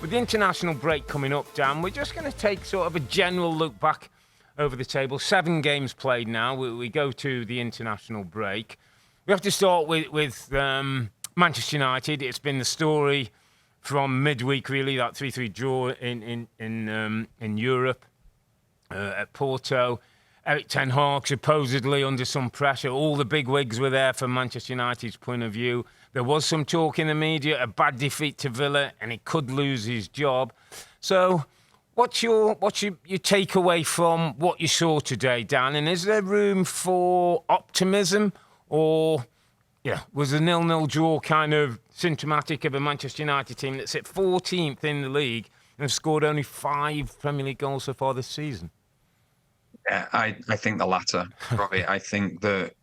With the international break coming up, Dan, we're just going to take sort of a general look back over the table. 7 games played now. We go to the international break. We have to start with Manchester United. It's been the story from midweek, really, that 3-3 draw in Europe at Porto. Erik Ten Hag supposedly under some pressure. All the big wigs were there from Manchester United's point of view. There was some talk in the media, a bad defeat to Villa, and he could lose his job. So what's your takeaway from what you saw today, Dan? And is there room for optimism, or was a 0-0 draw kind of symptomatic of a Manchester United team that's at 14th in the league and have scored only 5 Premier League goals so far this season? Yeah, I think the latter, Robbie. I think that,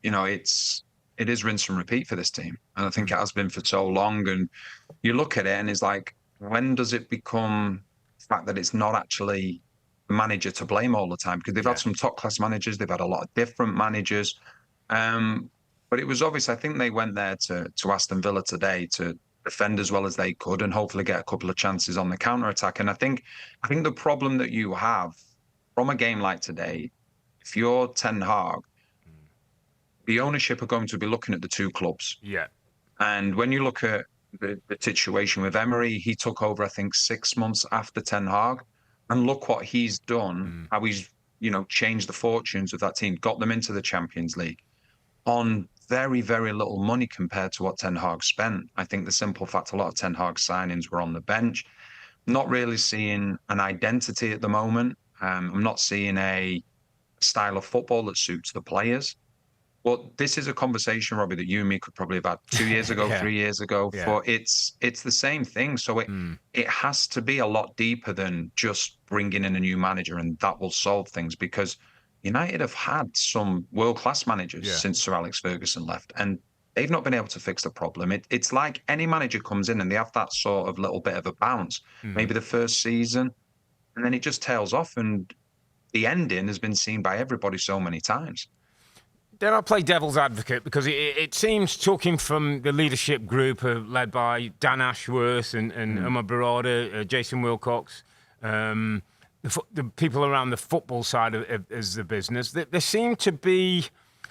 it is rinse and repeat for this team. And I think it has been for so long. And you look at it and it's like, when does it become the fact that it's not actually the manager to blame all the time? Because they've had some top-class managers. They've had a lot of different managers. But it was obvious, I think they went there to Aston Villa today to defend as well as they could and hopefully get a couple of chances on the counter-attack. And I think the problem that you have from a game like today, if you're Ten Hag, the ownership are going to be looking at the 2 clubs. Yeah. And when you look at the situation with Emery, he took over, I think, 6 months after Ten Hag. And look what he's done, how he's, changed the fortunes of that team, got them into the Champions League on very, very little money compared to what Ten Hag spent. I think the simple fact, a lot of Ten Hag signings were on the bench. Not really seeing an identity at the moment. I'm not seeing a style of football that suits the players. But this is a conversation, Robbie, that you and me could probably have had 2 years ago, 3 years ago. Yeah. But it's the same thing. So it has to be a lot deeper than just bringing in a new manager and that will solve things, because United have had some world-class managers since Sir Alex Ferguson left, and they've not been able to fix the problem. It's like any manager comes in and they have that sort of little bit of a bounce, maybe the first season, and then it just tails off, and the ending has been seen by everybody so many times. Then I'll play devil's advocate, because it seems, talking from the leadership group led by Dan Ashworth and Omar Barada, Jason Wilcox, the people around the football side of the business, there seemed to be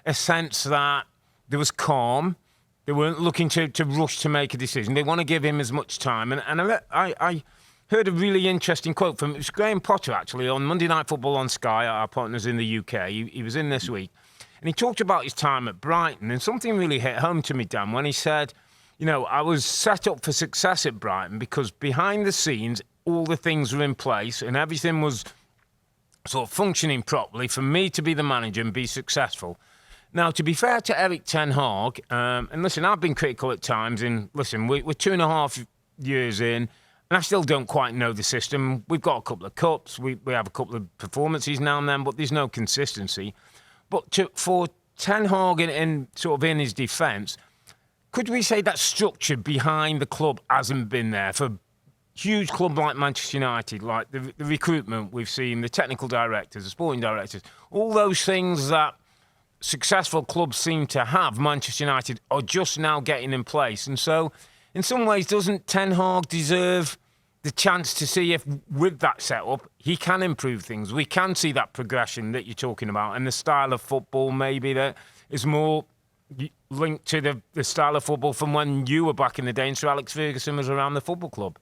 a sense that there was calm. They weren't looking to rush to make a decision. They want to give him as much time. And I heard a really interesting quote from, it was Graham Potter, actually, on Monday Night Football on Sky, our partners in the UK. He was in this week. And he talked about his time at Brighton. And something really hit home to me, Dan, when he said, I was set up for success at Brighton because behind the scenes, all the things were in place and everything was sort of functioning properly for me to be the manager and be successful. Now, to be fair to Erik Ten Hag, and listen, I've been critical at times, and listen, we're 2.5 years in, and I still don't quite know the system. We've got a couple of cups, we have a couple of performances now and then, but there's no consistency. But for Ten Hag, and sort of in his defence, could we say that structure behind the club hasn't been there for huge club like Manchester United, like the recruitment we've seen, the technical directors, the sporting directors, all those things that successful clubs seem to have, Manchester United are just now getting in place. And so, in some ways, doesn't Ten Hag deserve the chance to see if, with that setup, he can improve things? We can see that progression that you're talking about, and the style of football maybe that is more linked to the style of football from when you were back in the day and Sir Alex Ferguson was around the football club.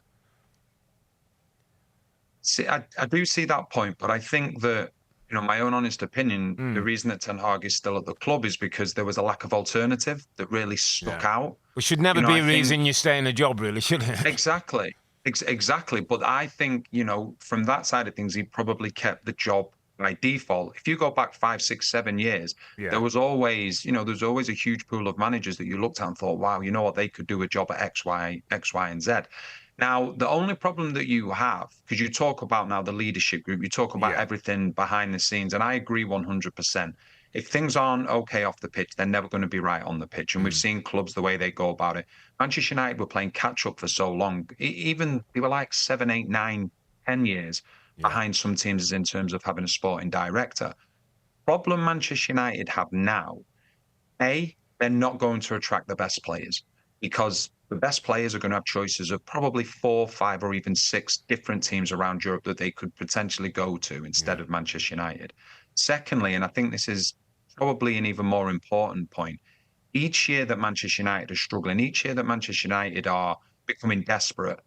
See, I do see that point, but I think that, my own honest opinion, the reason that Ten Hag is still at the club is because there was a lack of alternative that really stuck out. Which should never be a reason you stay in a job, really, should it? Exactly. Exactly. But I think, from that side of things, he probably kept the job by default. If you go back 5, 6, 7 years, there was always, there's always a huge pool of managers that you looked at and thought, wow, you know what, they could do a job at X, Y, and Z. Now, the only problem that you have, because you talk about now the leadership group, you talk about everything behind the scenes, and I agree 100%. If things aren't okay off the pitch, they're never going to be right on the pitch. And we've seen clubs, the way they go about it. Manchester United were playing catch-up for so long. Even they were like 7, 8, 9, 10 years behind some teams in terms of having a sporting director. Problem Manchester United have now, A, they're not going to attract the best players because the best players are going to have choices of probably 4, 5, or even 6 different teams around Europe that they could potentially go to instead of Manchester United. Secondly, and I think this is probably an even more important point, each year that Manchester United are struggling, each year that Manchester United are becoming desperate,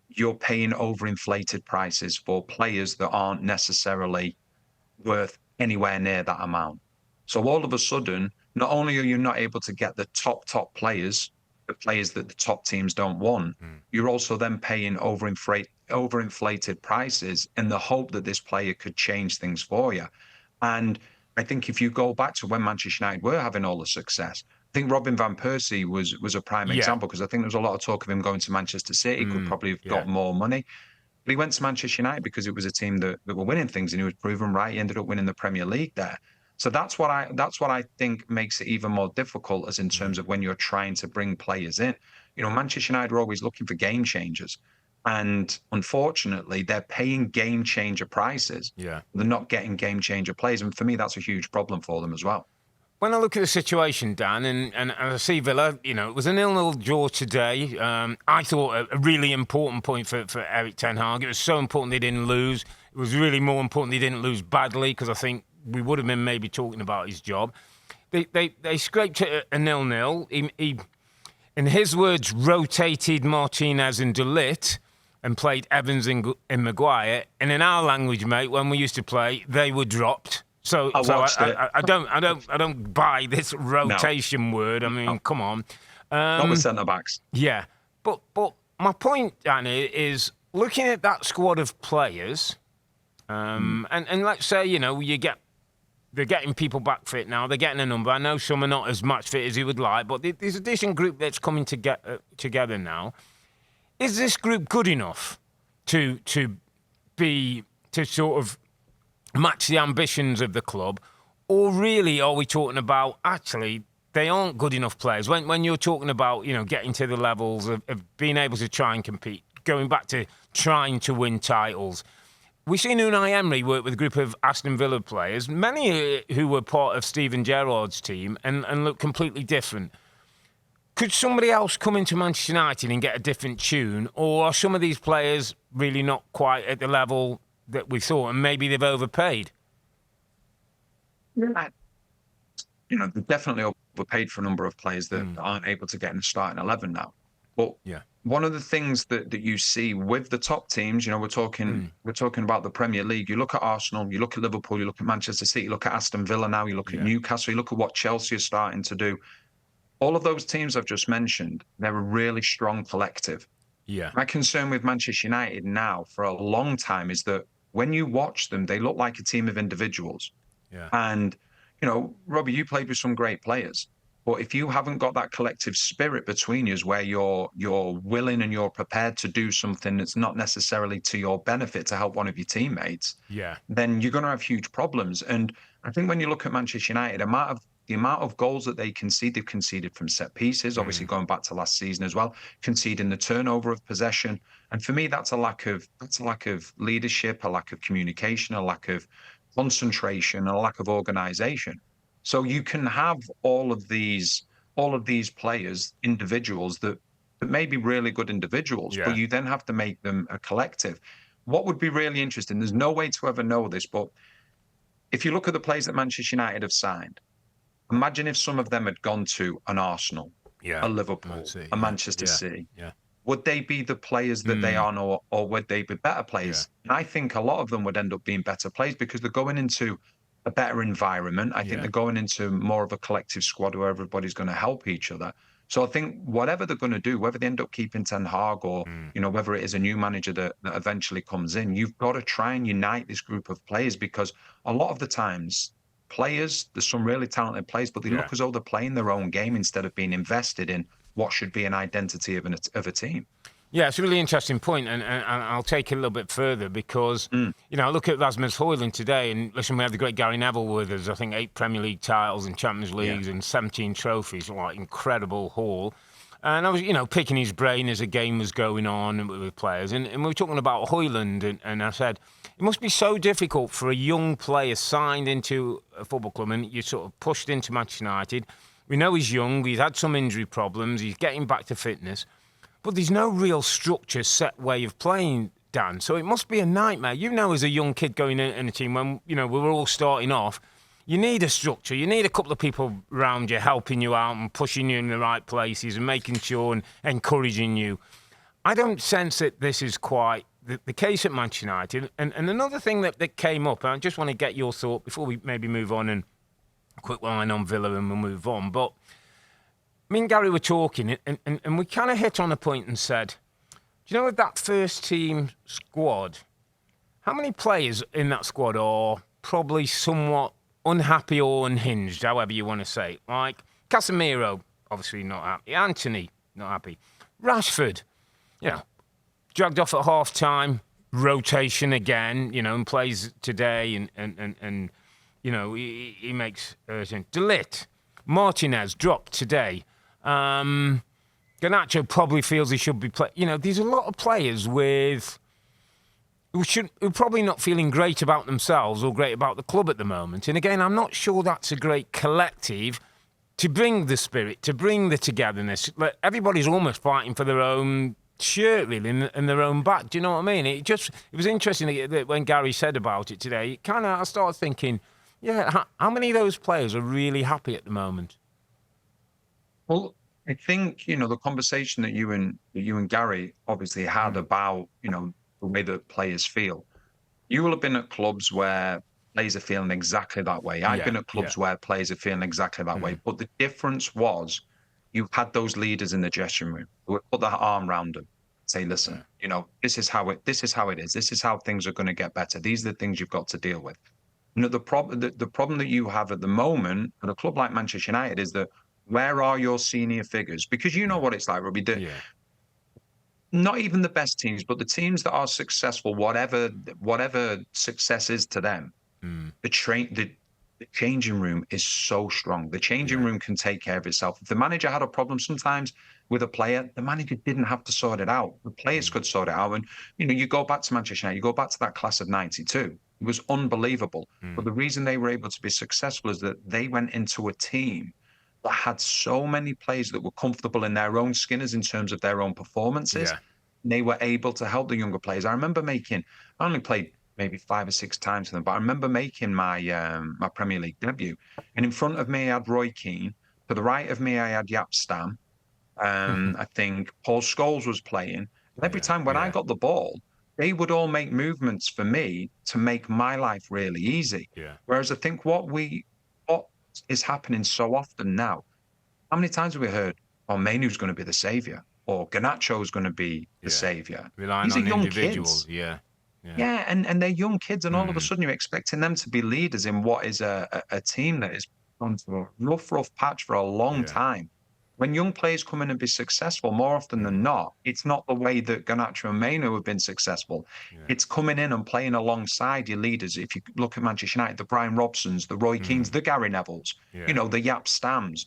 you're paying overinflated prices for players that aren't necessarily worth anywhere near that amount. So all of a sudden, not only are you not able to get the top players, the players that the top teams don't want, you're also then paying overinflated prices in the hope that this player could change things for you. And I think if you go back to when Manchester United were having all the success, I think Robin van Persie was a prime example, because I think there was a lot of talk of him going to Manchester City, could probably have got more money. But he went to Manchester United because it was a team that were winning things, and he was proven right. He ended up winning the Premier League there. So that's what I think makes it even more difficult, as in terms of when you're trying to bring players in. You know, Manchester United are always looking for game changers. And unfortunately, they're paying game changer prices. Yeah. They're not getting game changer players. And for me, that's a huge problem for them as well. When I look at the situation, Dan, and I see Villa, you know, it was a 0-0 draw today. I thought a really important point for Erik ten Hag. It was so important they didn't lose. It was really more important they didn't lose badly, because I think we would have been maybe talking about his job. They scraped it a 0-0. He, in his words, rotated Martinez and De Ligt and played Evans and Maguire. And in our language, mate, when we used to play, they were dropped. So I don't buy this rotation word. I mean, come on. Not with centre backs. Yeah, but my point, Danny, is looking at that squad of players, and let's say, you know, they're getting people back fit now. They're getting a number. I know some are not as much fit as you would like, but there's a decent group that's coming together now. Is this group good enough to sort of match the ambitions of the club, or really are we talking about actually they aren't good enough players? When you're talking about, you know, getting to the levels of being able to try and compete, going back to trying to win titles. We've seen Unai Emery work with a group of Aston Villa players, many who were part of Steven Gerrard's team, and look completely different. Could somebody else come into Manchester United and get a different tune, or are some of these players really not quite at the level that we thought, and maybe they've overpaid? Yeah. You know, they've definitely overpaid for a number of players that aren't able to get in the starting 11 now. But one of the things that you see with the top teams, you know, we're talking about the Premier League. You look at Arsenal, you look at Liverpool, you look at Manchester City, you look at Aston Villa now, you look at Newcastle, you look at what Chelsea are starting to do. All of those teams I've just mentioned, they're a really strong collective. Yeah. My concern with Manchester United now for a long time is that when you watch them, they look like a team of individuals. Yeah. And, you know, Robbie, you played with some great players. But if you haven't got that collective spirit between you, where you're willing and you're prepared to do something that's not necessarily to your benefit to help one of your teammates, then you're going to have huge problems. And I think when you look at Manchester United, the amount of goals that they've conceded from set pieces, obviously going back to last season as well, conceding the turnover of possession. And for me, that's a lack of leadership, a lack of communication, a lack of concentration, and a lack of organisation. So you can have all of these players, individuals that may be really good individuals, but you then have to make them a collective. What would be really interesting, there's no way to ever know this, but if you look at the players that Manchester United have signed, imagine if some of them had gone to an Arsenal, a Liverpool, a Manchester City. Yeah. Would they be the players that they are now, or would they be better players? Yeah. And I think a lot of them would end up being better players because they're going into a better environment. I think they're going into more of a collective squad where everybody's going to help each other. So I think whatever they're going to do, whether they end up keeping Ten Hag or, you know, whether it is a new manager that eventually comes in, you've got to try and unite this group of players, because a lot of the times players, there's some really talented players, but they look as though they're playing their own game instead of being invested in what should be an identity of a team. Yeah, it's a really interesting point, and I'll take it a little bit further because, you know, I look at Rasmus Højlund today, and listen, we have the great Gary Neville with us, I think 8 Premier League titles and Champions Leagues and 17 trophies, like incredible haul. And I was, you know, picking his brain as a game was going on with players, and we were talking about Højlund, and I said, it must be so difficult for a young player signed into a football club, and you're sort of pushed into Manchester United. We know he's young. He's had some injury problems. He's getting back to fitness. But there's no real structure, set way of playing, Dan. So it must be a nightmare. You know, as a young kid going in a team, when, we were all starting off, you need a structure. You need a couple of people around you helping you out and pushing you in the right places and making sure and encouraging you. I don't sense that this is quite the case at Manchester United. And another thing that came up, and I just want to get your thought before we maybe move on, and a quick line on Villa and we'll move on. But me and Gary were talking and we kind of hit on a point and said, do you know, with that first team squad, how many players in that squad are probably somewhat unhappy or unhinged, however you want to say it? Like Casemiro, obviously not happy. Anthony, not happy. Rashford, dragged off at half-time, rotation again, and plays today and he makes urgent. De Ligt, Martinez dropped today. Garnacho probably feels he should be playing. There's a lot of players who are probably not feeling great about themselves or great about the club at the moment. And again, I'm not sure that's a great collective to bring the spirit, to bring the togetherness. Everybody's almost fighting for their own shirt, really, and their own back. Do you know what I mean? It was interesting that when Gary said about it today, I started thinking, how many of those players are really happy at the moment? Well, I think, the conversation that you and Gary obviously had about, the way that players feel. You will have been at clubs where players are feeling exactly that way. I've been at clubs where players are feeling exactly that way. But the difference was you had those leaders in the dressing room who would put their arm around them, say, listen, this is how it is. This is how things are going to get better. These are the things you've got to deal with. The problem that you have at the moment at a club like Manchester United is that where are your senior figures? Because you know what it's like, Robbie. Not even the best teams, but the teams that are successful, whatever success is to them, the changing room is so strong. The changing room can take care of itself. If the manager had a problem sometimes with a player, the manager didn't have to sort it out. The players could sort it out. And, you go back to Manchester United, you go back to that class of 92. It was unbelievable. But the reason they were able to be successful is that they went into a team that had so many players that were comfortable in their own skinners in terms of their own performances. They were able to help the younger players. I remember I only played maybe 5 or 6 times for them, but I remember making my my Premier League debut. And in front of me, I had Roy Keane. To the right of me, I had Jaap Stam. I think Paul Scholes was playing. And every time when I got the ball, they would all make movements for me to make my life really easy. Whereas I think what is happening so often now, how many times have we heard, Mainu's going to be the saviour, or Garnacho's going to be the saviour? Relying on individuals, kids. And they're young kids, and all of a sudden you're expecting them to be leaders in what is a team that is gone through a rough patch for a long time. When young players come in and be successful, more often than not, it's not the way that Garnacho and Mainu have been successful. It's coming in and playing alongside your leaders. If you look at Manchester United, the Brian Robsons, the Roy Keanes, the Gary Nevilles, the Jaap Stams.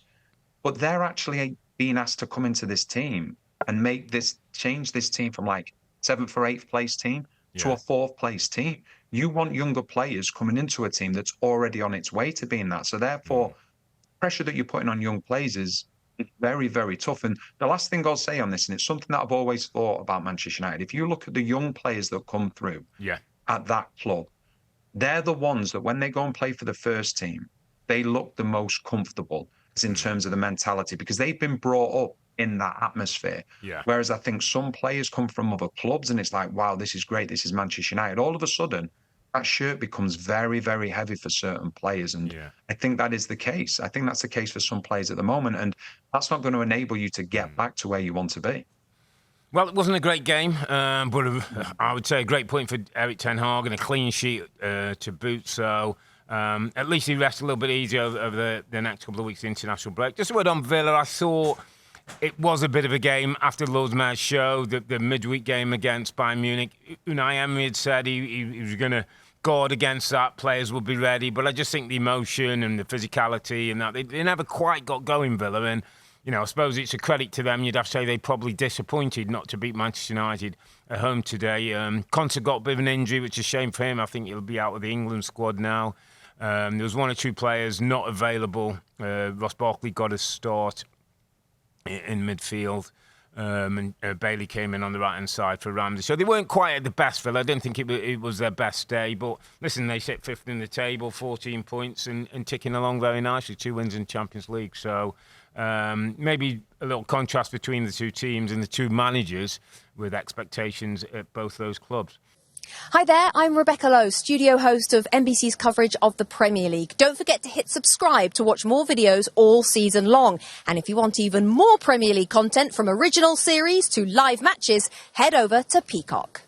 But they're actually being asked to come into this team and change this team from like 7th or 8th place team to a 4th place team. You want younger players coming into a team that's already on its way to being that. So therefore, pressure that you're putting on young players is very, very tough. And the last thing I'll say on this, and it's something that I've always thought about Manchester United, if you look at the young players that come through at that club, they're the ones that when they go and play for the first team, they look the most comfortable in terms of the mentality, because they've been brought up in that atmosphere. Whereas I think some players come from other clubs and it's like, wow, this is great, this is Manchester United. All of a sudden, that shirt becomes very, very heavy for certain players. And I think that is the case. I think that's the case for some players at the moment. And that's not going to enable you to get back to where you want to be. Well, it wasn't a great game, but I would say a great point for Erik ten Hag and a clean sheet to boot. So at least he rests a little bit easier over the next couple of weeks, the international break. Just a word on Villa. I thought it was a bit of a game after Lord Mayor's show, the midweek game against Bayern Munich. Unai Emery had said he was going to guard against that, players will be ready. But I just think the emotion and the physicality and that, they never quite got going, Villa. And, I suppose it's a credit to them. You'd have to say they probably disappointed not to beat Manchester United at home today. Konsa got a bit of an injury, which is a shame for him. I think he'll be out of the England squad now. There was one or two players not available. Ross Barkley got a start in midfield. And Bailey came in on the right-hand side for Ramsey. So they weren't quite at the best, Villa. I didn't think it was their best day. But listen, they sit fifth in the table, 14 points, and ticking along very nicely. 2 wins in Champions League. So maybe a little contrast between the two teams and the two managers with expectations at both those clubs. Hi there, I'm Rebecca Lowe, studio host of NBC's coverage of the Premier League. Don't forget to hit subscribe to watch more videos all season long. And if you want even more Premier League content, from original series to live matches, head over to Peacock.